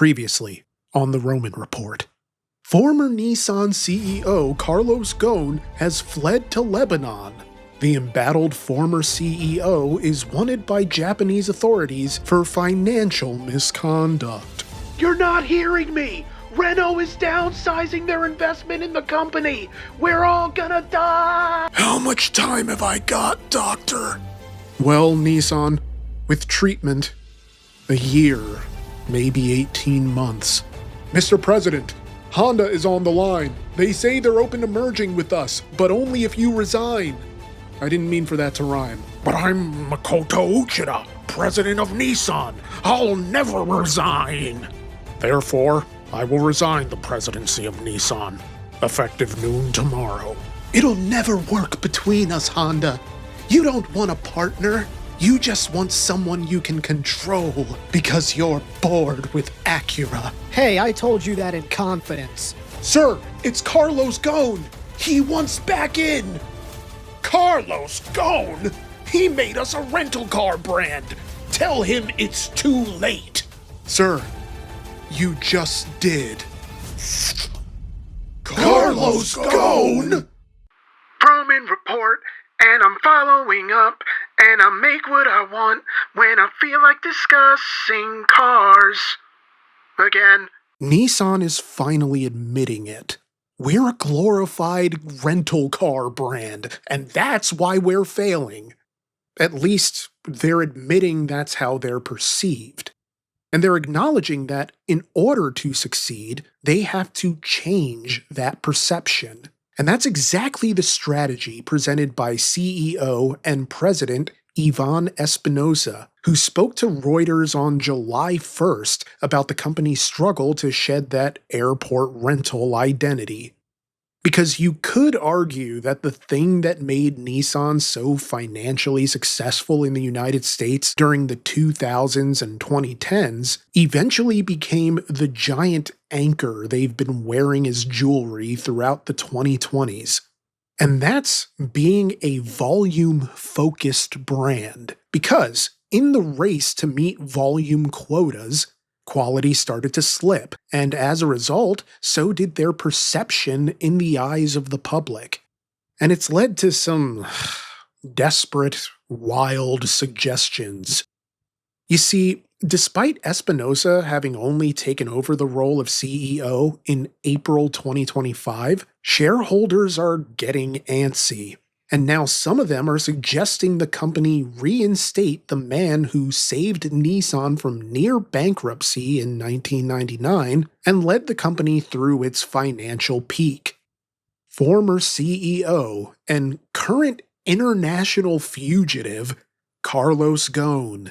Previously, on the Roman Report. Former Nissan CEO Carlos Ghosn has fled to Lebanon. The embattled former CEO is wanted by Japanese authorities for financial misconduct. You're not hearing me! Renault is downsizing their investment in the company! We're all gonna die! How much time have I got, Doctor? Well, Nissan, with treatment, a year, maybe 18 months. Mr. President, Honda is on the line. They say they're open to merging with us, but only if you resign. I didn't mean for that to rhyme. But I'm Makoto Uchida, president of Nissan. I'll never resign. Therefore, I will resign the presidency of Nissan, effective noon tomorrow. It'll never work between us, Honda. You don't want a partner. You just want someone you can control because you're bored with Acura. Hey, I told you that in confidence. Sir, it's Carlos Ghosn. He wants back in. Carlos Ghosn? He made us a rental car brand. Tell him it's too late. Sir, you just did. Carlos Ghosn? Roman Report, and I'm following up, and I make what I want when I feel like discussing cars. Again. Nissan is finally admitting it. We're a glorified rental car brand, and that's why we're failing. At least, they're admitting that's how they're perceived. And they're acknowledging that in order to succeed, they have to change that perception. And that's exactly the strategy presented by CEO and President Ivan Espinosa, who spoke to Reuters on July 1st about the company's struggle to shed that airport rental identity. Because you could argue that the thing that made Nissan so financially successful in the United States during the 2000s and 2010s eventually became the giant anchor they've been wearing as jewelry throughout the 2020s. And that's being a volume-focused brand. Because in the race to meet volume quotas, quality started to slip, and as a result, so did their perception in the eyes of the public. And it's led to some desperate, wild suggestions. You see, despite Espinosa having only taken over the role of CEO in April 2025, shareholders are getting antsy. And now some of them are suggesting the company reinstate the man who saved Nissan from near bankruptcy in 1999 and led the company through its financial peak. Former CEO and current international fugitive, Carlos Ghosn.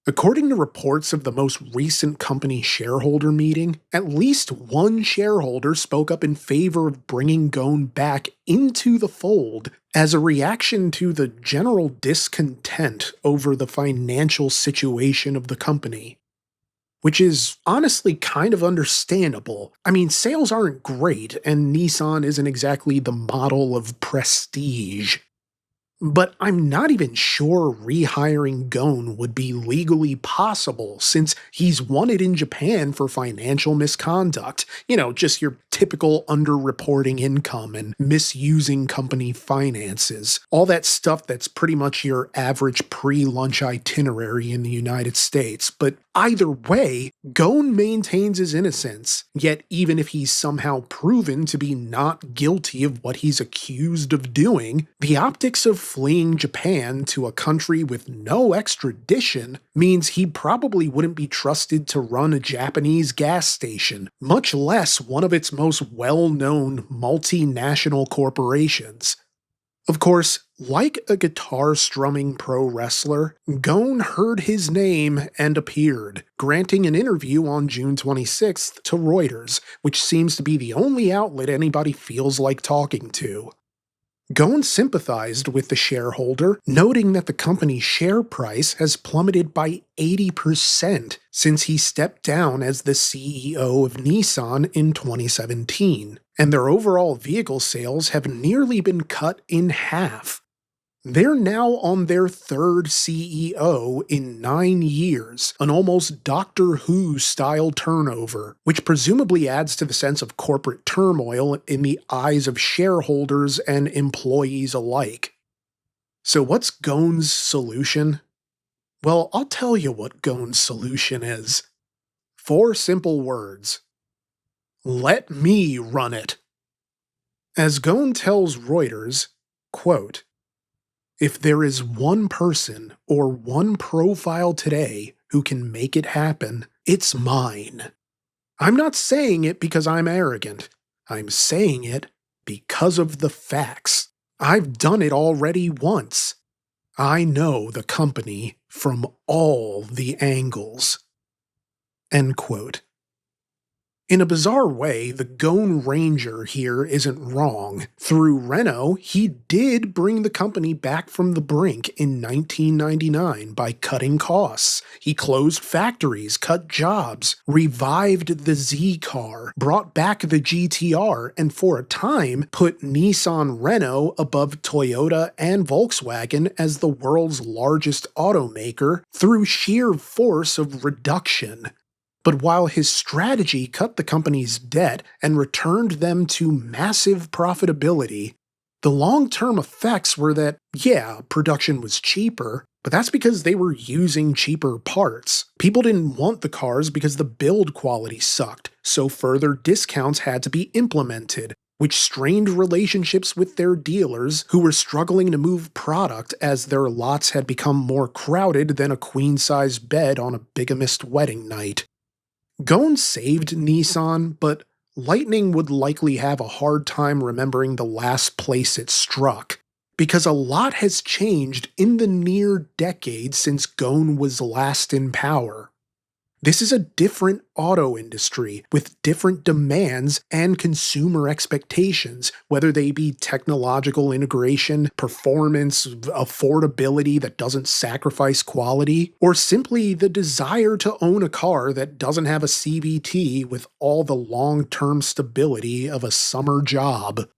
According to reports of the most recent company shareholder meeting, at least one shareholder spoke up in favor of bringing Ghosn back into the fold as a reaction to the general discontent over the financial situation of the company. Which is honestly kind of understandable. I mean, sales aren't great, and Nissan isn't exactly the model of prestige. But I'm not even sure rehiring Ghosn would be legally possible since he's wanted in Japan for financial misconduct. You know, just your typical underreporting income and misusing company finances. All that stuff that's pretty much your average pre-lunch itinerary in the United States. But either way, Ghosn maintains his innocence, yet even if he's somehow proven to be not guilty of what he's accused of doing, the optics of fleeing Japan to a country with no extradition means he probably wouldn't be trusted to run a Japanese gas station, much less one of its most well-known multinational corporations. Of course, like a guitar-strumming pro wrestler, Ghosn heard his name and appeared, granting an interview on June 26th to Reuters, which seems to be the only outlet anybody feels like talking to. Ghosn sympathized with the shareholder, noting that the company's share price has plummeted by 80% since he stepped down as the CEO of Nissan in 2017, and their overall vehicle sales have nearly been cut in half. They're now on their third CEO in 9 years, an almost Doctor Who style turnover, which presumably adds to the sense of corporate turmoil in the eyes of shareholders and employees alike. So what's Ghosn's solution? Well, I'll tell you what Ghosn's solution is. 4 simple words. Let me run it. As Ghosn tells Reuters, quote, "If there is one person or one profile today who can make it happen, it's mine. I'm not saying it because I'm arrogant. I'm saying it because of the facts. I've done it already once. I know the company from all the angles." End quote. In a bizarre way, the Ghosn Ranger here isn't wrong. Through Renault, he did bring the company back from the brink in 1999 by cutting costs. He closed factories, cut jobs, revived the Z car, brought back the GTR, and for a time put Nissan Renault above Toyota and Volkswagen as the world's largest automaker through sheer force of reduction. But while his strategy cut the company's debt and returned them to massive profitability, the long-term effects were that, yeah, production was cheaper, but that's because they were using cheaper parts. People didn't want the cars because the build quality sucked, so further discounts had to be implemented, which strained relationships with their dealers who were struggling to move product as their lots had become more crowded than a queen-size bed on a bigamist wedding night. Ghosn saved Nissan, but Lightning would likely have a hard time remembering the last place it struck, because a lot has changed in the near decade since Ghosn was last in power. This is a different auto industry with different demands and consumer expectations, whether they be technological integration, performance, affordability that doesn't sacrifice quality, or simply the desire to own a car that doesn't have a CVT with all the long-term stability of a summer job.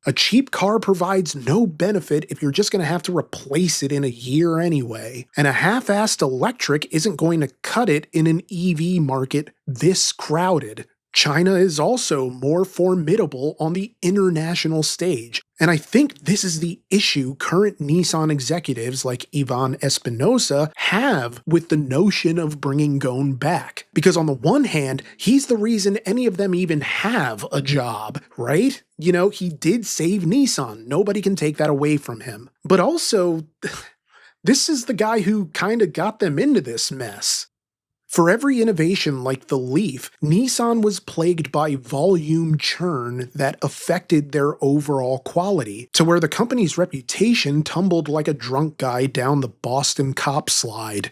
A cheap car provides no benefit if you're just going to have to replace it in a year anyway, and a half-assed electric isn't going to cut it in an EV market this crowded. China is also more formidable on the international stage, and I think this is the issue current Nissan executives like Ivan Espinosa have with the notion of bringing Ghosn back. Because on the one hand, he's the reason any of them even have a job, right? You know, he did save Nissan. Nobody can take that away from him. But also, this is the guy who kinda got them into this mess. For every innovation like the Leaf, Nissan was plagued by volume churn that affected their overall quality, to where the company's reputation tumbled like a drunk guy down the Boston cop slide.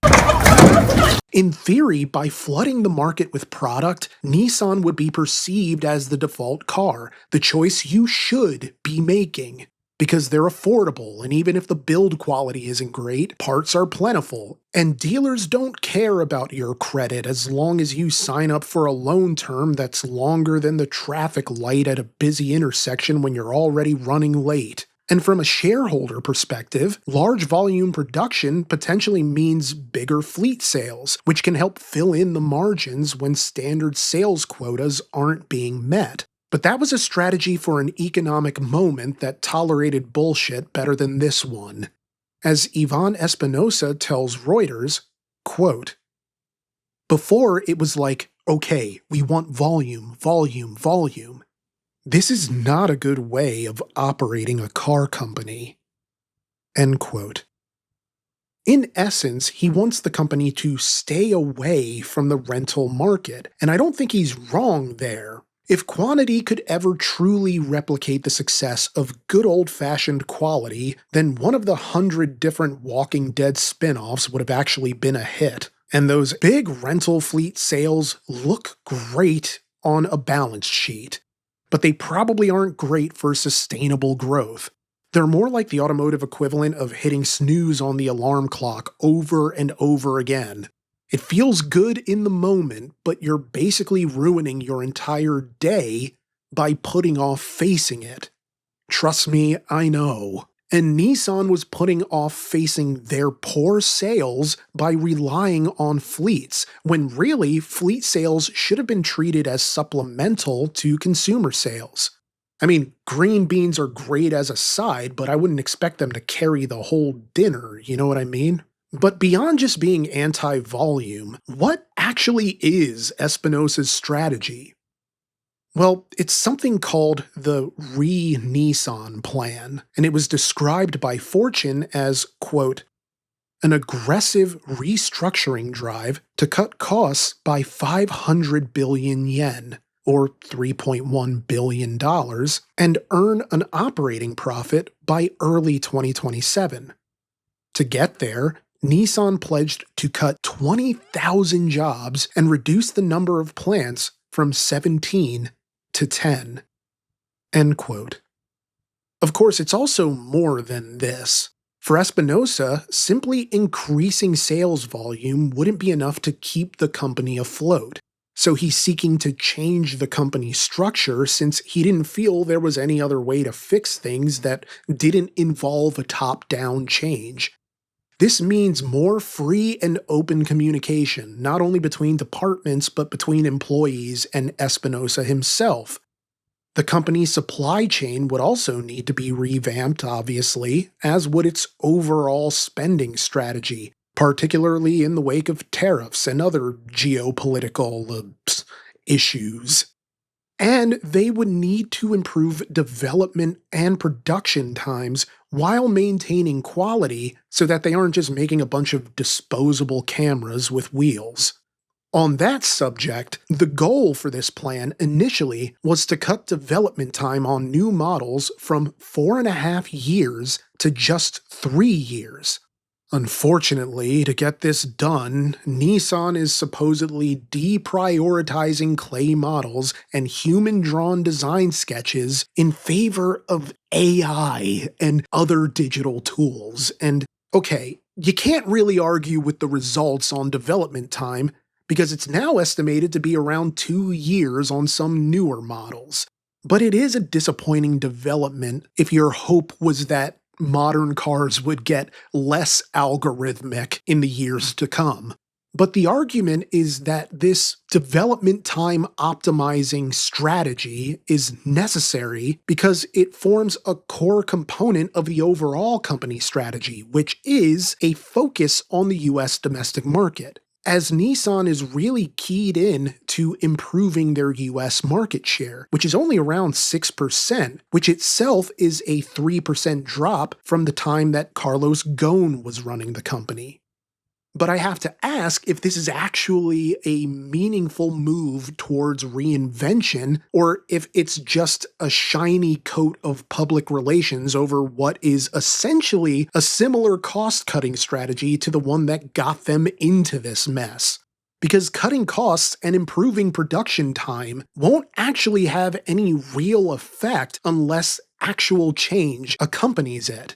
In theory, by flooding the market with product, Nissan would be perceived as the default car, the choice you should be making. Because they're affordable, and even if the build quality isn't great, parts are plentiful, and dealers don't care about your credit as long as you sign up for a loan term that's longer than the traffic light at a busy intersection when you're already running late. And from a shareholder perspective, large volume production potentially means bigger fleet sales, which can help fill in the margins when standard sales quotas aren't being met. But that was a strategy for an economic moment that tolerated bullshit better than this one. As Ivan Espinosa tells Reuters, quote, "Before it was like, okay, we want volume, volume, volume. This is not a good way of operating a car company." End quote. In essence, he wants the company to stay away from the rental market, and I don't think he's wrong there. If quantity could ever truly replicate the success of good old-fashioned quality, then one of the 100 different Walking Dead spin-offs would have actually been a hit. And those big rental fleet sales look great on a balance sheet, but they probably aren't great for sustainable growth. They're more like the automotive equivalent of hitting snooze on the alarm clock over and over again. It feels good in the moment, but you're basically ruining your entire day by putting off facing it. Trust me, I know. And Nissan was putting off facing their poor sales by relying on fleets, when really fleet sales should have been treated as supplemental to consumer sales. I mean, green beans are great as a side, but I wouldn't expect them to carry the whole dinner, you know what I mean? But beyond just being anti-volume, what actually is Espinosa's strategy? Well, it's something called the Re-Nissan plan, and it was described by Fortune as, quote, an aggressive restructuring drive to cut costs by 500 billion yen, or $3.1 billion, and earn an operating profit by early 2027. To get there, Nissan pledged to cut 20,000 jobs and reduce the number of plants from 17 to 10. End quote. Of course, it's also more than this. For Espinosa, simply increasing sales volume wouldn't be enough to keep the company afloat. So he's seeking to change the company's structure since he didn't feel there was any other way to fix things that didn't involve a top-down change. This means more free and open communication, not only between departments but between employees and Espinosa himself. The company's supply chain would also need to be revamped, obviously, as would its overall spending strategy, particularly in the wake of tariffs and other geopolitical issues. And they would need to improve development and production times while maintaining quality so that they aren't just making a bunch of disposable cameras with wheels. On that subject, the goal for this plan initially was to cut development time on new models from 4.5 years to just 3 years. Unfortunately, to get this done, Nissan is supposedly deprioritizing clay models and human-drawn design sketches in favor of AI and other digital tools. And, okay, you can't really argue with the results on development time, because it's now estimated to be around 2 years on some newer models. But it is a disappointing development if your hope was that modern cars would get less algorithmic in the years to come. But the argument is that this development time optimizing strategy is necessary because it forms a core component of the overall company strategy, which is a focus on the US domestic market. As Nissan is really keyed in to improving their US market share, which is only around 6%, which itself is a 3% drop from the time that Carlos Ghosn was running the company. But I have to ask if this is actually a meaningful move towards reinvention, or if it's just a shiny coat of public relations over what is essentially a similar cost-cutting strategy to the one that got them into this mess. Because cutting costs and improving production time won't actually have any real effect unless actual change accompanies it.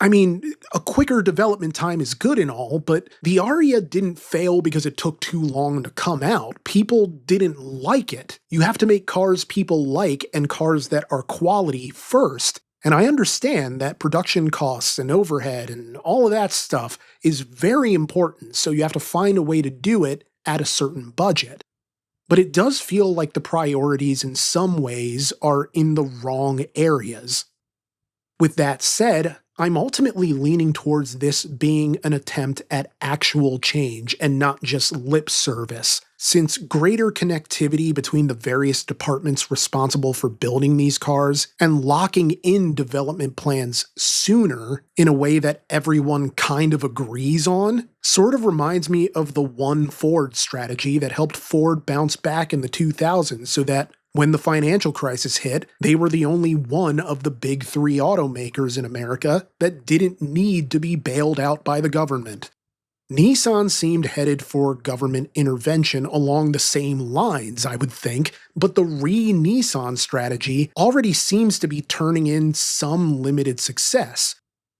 I mean, a quicker development time is good and all, but the Aria didn't fail because it took too long to come out. People didn't like it. You have to make cars people like and cars that are quality first. And I understand that production costs and overhead and all of that stuff is very important, so you have to find a way to do it at a certain budget. But it does feel like the priorities in some ways are in the wrong areas. With that said, I'm ultimately leaning towards this being an attempt at actual change and not just lip service, since greater connectivity between the various departments responsible for building these cars and locking in development plans sooner in a way that everyone kind of agrees on sort of reminds me of the One Ford strategy that helped Ford bounce back in the 2000s so that when the financial crisis hit, they were the only one of the big three automakers in America that didn't need to be bailed out by the government. Nissan seemed headed for government intervention along the same lines, I would think, but the Re-Nissan strategy already seems to be turning in some limited success.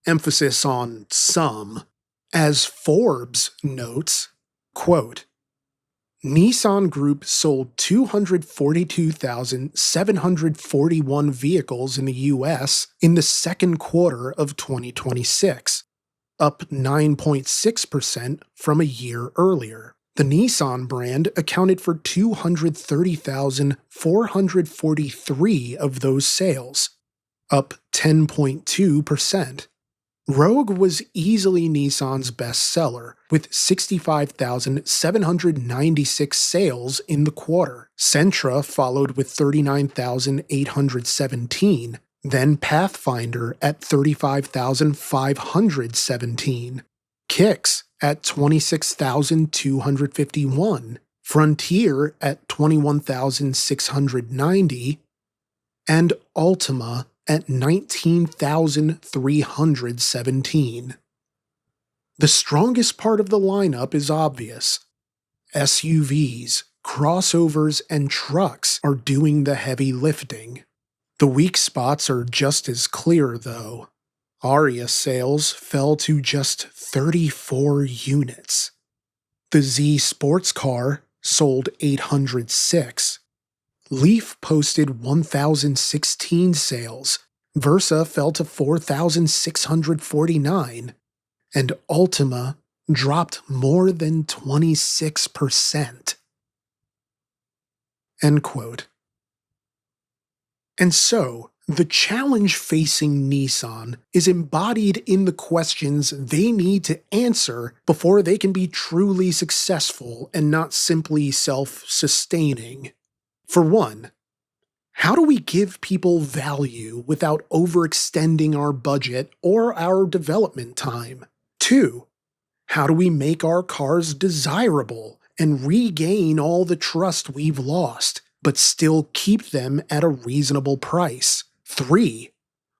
Emphasis on some. As Forbes notes, quote, Nissan Group sold 242,741 vehicles in the US in the second quarter of 2026, up 9.6% from a year earlier. The Nissan brand accounted for 230,443 of those sales, up 10.2%. Rogue was easily Nissan's best seller, with 65,796 sales in the quarter. Sentra followed with 39,817, then Pathfinder at 35,517, Kicks at 26,251, Frontier at 21,690, and Altima at 19,317. The strongest part of the lineup is obvious. SUVs, crossovers, and trucks are doing the heavy lifting. The weak spots are just as clear, though. Aria sales fell to just 34 units. The Z sports car sold 806. Leaf posted 1,016 sales, Versa fell to 4,649, and Altima dropped more than 26%. End quote. And so, the challenge facing Nissan is embodied in the questions they need to answer before they can be truly successful and not simply self-sustaining. For one, how do we give people value without overextending our budget or our development time? 2, how do we make our cars desirable and regain all the trust we've lost, but still keep them at a reasonable price? 3,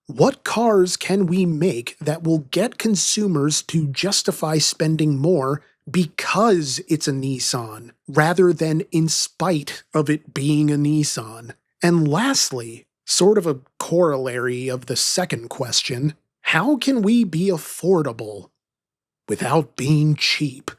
what cars can we make that will get consumers to justify spending more because it's a Nissan, rather than in spite of it being a Nissan? And lastly, sort of a corollary of the second question, how can we be affordable without being cheap?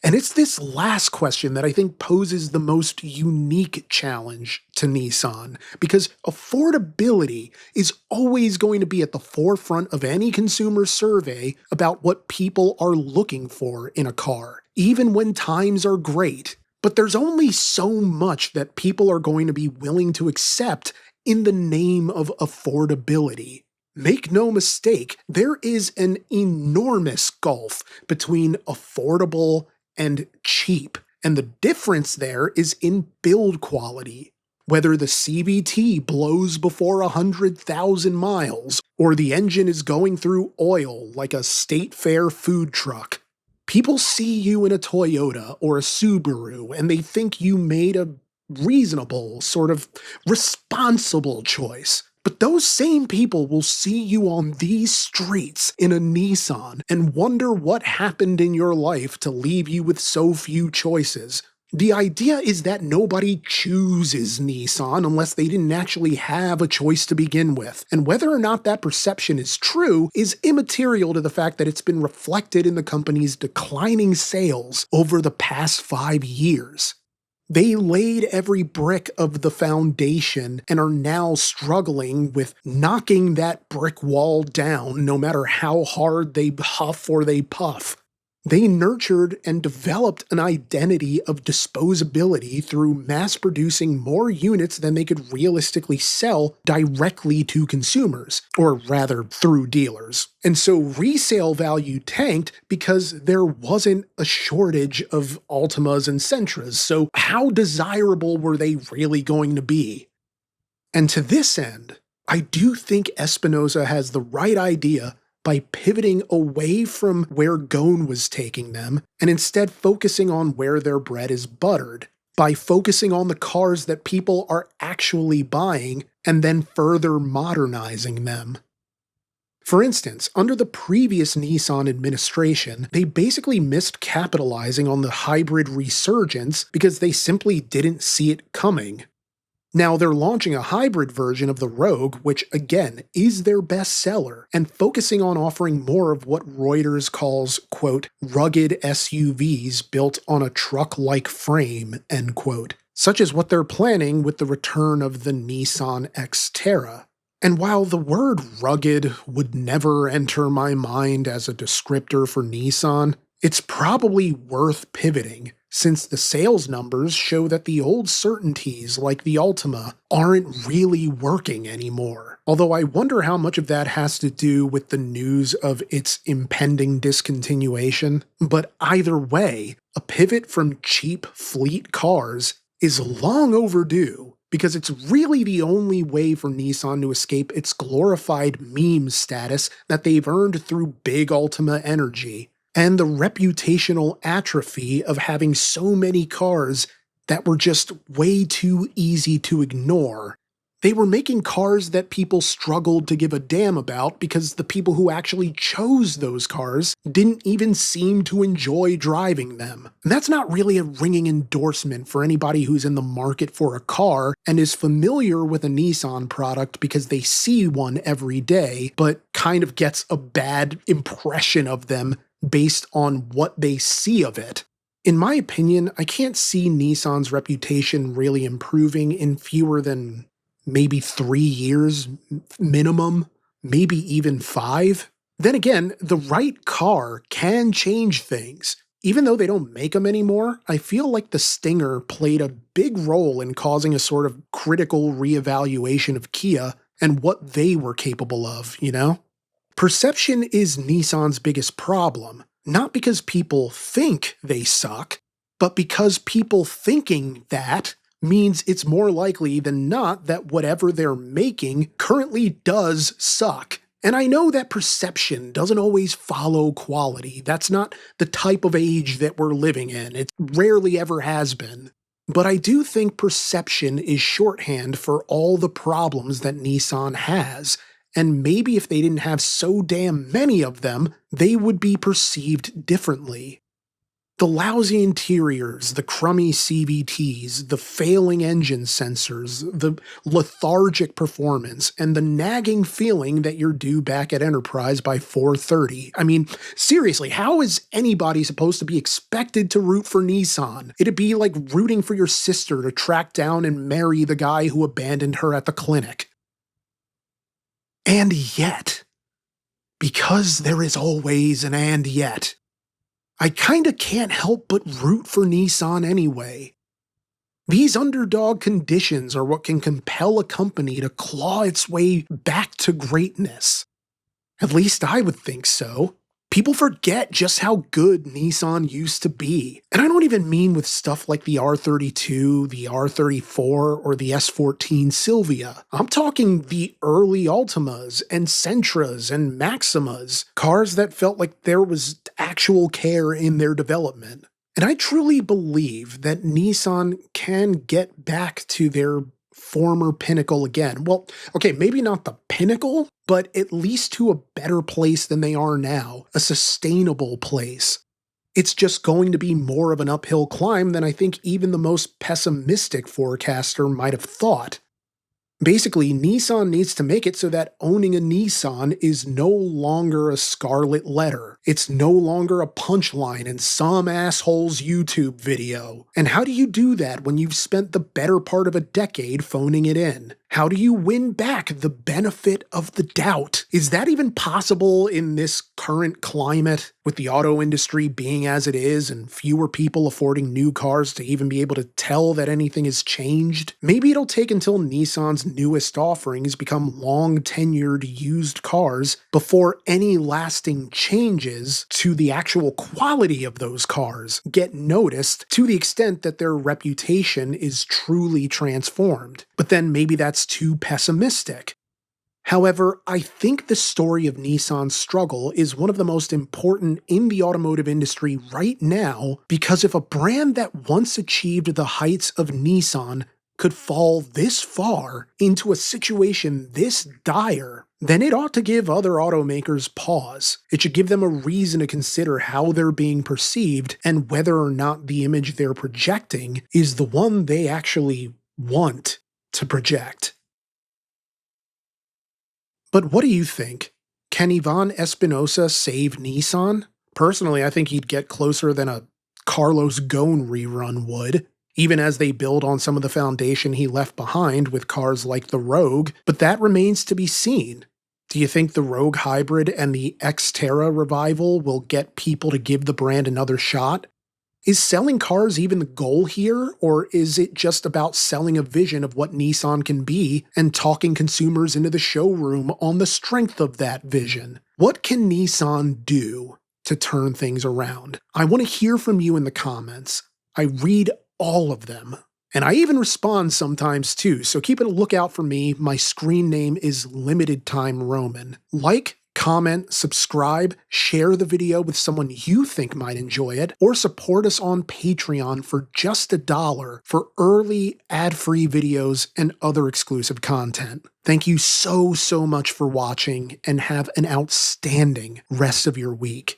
And it's this last question that I think poses the most unique challenge to Nissan, because affordability is always going to be at the forefront of any consumer survey about what people are looking for in a car, even when times are great. But there's only so much that people are going to be willing to accept in the name of affordability. Make no mistake, there is an enormous gulf between affordable and cheap, and the difference there is in build quality. Whether the CVT blows before 100,000 miles, or the engine is going through oil like a state fair food truck, people see you in a Toyota or a Subaru and they think you made a reasonable, sort of responsible choice. But those same people will see you on these streets in a Nissan and wonder what happened in your life to leave you with so few choices. The idea is that nobody chooses Nissan unless they didn't actually have a choice to begin with. And whether or not that perception is true is immaterial to the fact that it's been reflected in the company's declining sales over the past 5 years. They laid every brick of the foundation and are now struggling with knocking that brick wall down no matter how hard they huff or they puff. They nurtured and developed an identity of disposability through mass-producing more units than they could realistically sell directly to consumers, or rather, through dealers. And so resale value tanked because there wasn't a shortage of Altimas and Sentras, so how desirable were they really going to be? And to this end, I do think Espinosa has the right idea by pivoting away from where Ghosn was taking them and instead focusing on where their bread is buttered, by focusing on the cars that people are actually buying and then further modernizing them. For instance, under the previous Nissan administration, they basically missed capitalizing on the hybrid resurgence because they simply didn't see it coming. Now, they're launching a hybrid version of the Rogue, which again is their best seller, and focusing on offering more of what Reuters calls, quote, rugged SUVs built on a truck-like frame, end quote, such as what they're planning with the return of the Nissan Xterra. And while the word rugged would never enter my mind as a descriptor for Nissan, it's probably worth pivoting, since the sales numbers show that the old certainties like the Altima aren't really working anymore. Although I wonder how much of that has to do with the news of its impending discontinuation. But either way, a pivot from cheap fleet cars is long overdue, because it's really the only way for Nissan to escape its glorified meme status that they've earned through Big Altima Energy, and the reputational atrophy of having so many cars that were just way too easy to ignore. They were making cars that people struggled to give a damn about because the people who actually chose those cars didn't even seem to enjoy driving them. And that's not really a ringing endorsement for anybody who's in the market for a car and is familiar with a Nissan product because they see one every day, but kind of gets a bad impression of them based on what they see of it. In my opinion, I can't see Nissan's reputation really improving in fewer than maybe 3 years minimum, maybe even 5. Then again, the right car can change things. Even though they don't make them anymore, I feel like the Stinger played a big role in causing a sort of critical reevaluation of Kia and what they were capable of, you know? Perception is Nissan's biggest problem, not because people think they suck, but because people thinking that means it's more likely than not that whatever they're making currently does suck. And I know that perception doesn't always follow quality. That's not the type of age that we're living in. It rarely ever has been. But I do think perception is shorthand for all the problems that Nissan has. And maybe if they didn't have so damn many of them, they would be perceived differently. The lousy interiors, the crummy CVTs, the failing engine sensors, the lethargic performance, and the nagging feeling that you're due back at Enterprise by 4:30. I mean, seriously, how is anybody supposed to be expected to root for Nissan? It'd be like rooting for your sister to track down and marry the guy who abandoned her at the clinic. And yet, because there is always an and yet, I kinda can't help but root for Nissan anyway. These underdog conditions are what can compel a company to claw its way back to greatness. At least I would think so. People forget just how good Nissan used to be. And I don't even mean with stuff like the R32, the R34, or the S14 Silvia. I'm talking the early Altimas and Sentras and Maximas, cars that felt like there was actual care in their development. And I truly believe that Nissan can get back to their former pinnacle again. Well, okay, maybe not the pinnacle, but at least to a better place than they are now, a sustainable place. It's just going to be more of an uphill climb than I think even the most pessimistic forecaster might have thought. Basically, Nissan needs to make it so that owning a Nissan is no longer a scarlet letter. It's no longer a punchline in some asshole's YouTube video. And how do you do that when you've spent the better part of a decade phoning it in? How do you win back the benefit of the doubt? Is that even possible in this current climate, with the auto industry being as it is and fewer people affording new cars to even be able to tell that anything has changed? Maybe it'll take until Nissan's newest offerings become long-tenured used cars before any lasting changes to the actual quality of those cars get noticed to the extent that their reputation is truly transformed. But then maybe that's too pessimistic. However, I think the story of Nissan's struggle is one of the most important in the automotive industry right now, because if a brand that once achieved the heights of Nissan could fall this far into a situation this dire, then it ought to give other automakers pause. It should give them a reason to consider how they're being perceived and whether or not the image they're projecting is the one they actually want. to project. But what do you think? Can Ivan Espinosa save Nissan? Personally, I think he'd get closer than a Carlos Ghosn rerun would, even as they build on some of the foundation he left behind with cars like the Rogue, but that remains to be seen. Do you think the Rogue Hybrid and the Xterra revival will get people to give the brand another shot? Is selling cars even the goal here, or is it just about selling a vision of what Nissan can be and talking consumers into the showroom on the strength of that vision? What can Nissan do to turn things around? I want to hear from you in the comments. I read all of them. And I even respond sometimes too, so keep a lookout for me. My screen name is Limited Time Roman. Like, comment, subscribe, share the video with someone you think might enjoy it, or support us on Patreon for just $1 for early, ad-free videos and other exclusive content. Thank you so much for watching, and have an outstanding rest of your week.